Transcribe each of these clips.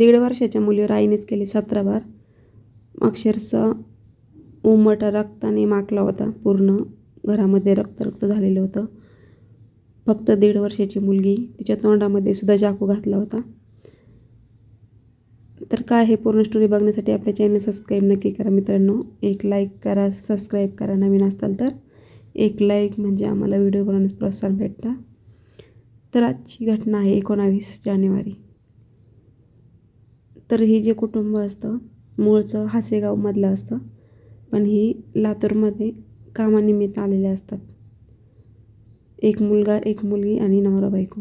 1.5 वर्षाच्या मुलीवर आईनेच केले 17 वार. अक्षरशः उमटा रक्ताने माखला होता. पूर्ण घरामध्ये रक्त रक्त झालेलं होतं. फक्त 1.5 वर्षाची मुलगी, तिच्या तोंडामध्ये सुद्धा चाकू घातला होता. तर काय हे पूर्ण स्टोरी बघण्यासाठी आपल्या चॅनल सबस्क्राईब नक्की करा मित्रांनो. एक लाईक करा, सबस्क्राईब करा नवीन असताल तर. एक लाईक म्हणजे आम्हाला व्हिडिओ बनवण्यास प्रोत्साहन भेटतं. तर आजची घटना आहे 19 जानेवारी. तर ही जे कुटुंब असतं मूळचं हासेगावमधलं असतं, पण ही लातूरमध्ये कामानिमित्त आलेले असतात. एक मुलगा, एक मुलगी आणि नवरा बायको.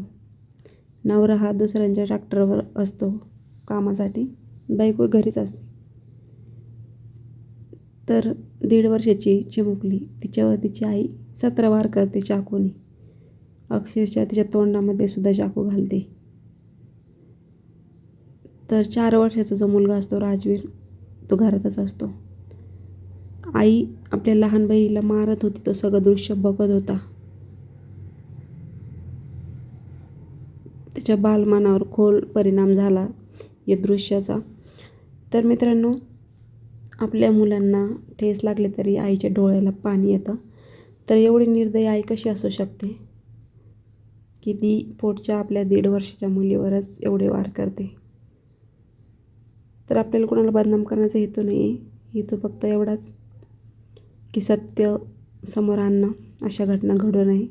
नवरा हा दुसऱ्यांच्या ट्रॅक्टरवर असतो कामासाठी, बायको घरीच असते. तर 1.5 वर्षाची चिमुकली, तिच्यावर तिची आई 17 वार करते चाकूने. अक्षरशः तिच्या तोंडामध्ये सुद्धा चाकू घालते. तर 4 वर्षाचा जो मुलगा असतो राजवीर, तो घरातच असतो. आई आपल्या लहान बहिणीला मारत होती, तो सगळं दृश्य बघत होता. त्याच्या बालमनावर खोल परिणाम झाला या दृश्याचा. तर मित्रांनो, आपल्या मुलांना ठेच लागली तरी आईच्या डोळ्याला पाणी येतं. तर एवढी निर्दयी आई कशी असू शकते की ती पोटच्या आपल्या 1.5 वर्षाच्या मुलीवरच एवढे वार करते. तर आपल्याला कोणाला बदनाम करण्याचा हेतू नाही आहे. हेतू फक्त एवढाच की सत्य समोर आणणं, अशा घटना घडू नये.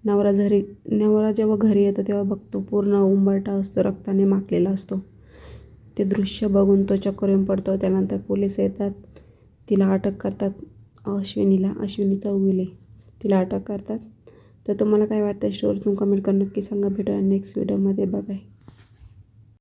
नवरा जेव्हा घरी येतो तेव्हा बघतो पूर्ण उंबरठा असतो, रक्ताने माखलेला असतो. ते दृश्य बघून तो चक्कर येऊन पडतो. त्यानंतर पोलीस येतात, तिला अटक करतात. अश्विनी चौगुले, तिला अटक करतात. तर तुम्हाला काय वाटतं स्टोरीतून कमेंट करून नक्की सांगा. भेटूया नेक्स्ट व्हिडिओमध्ये. Bye bye.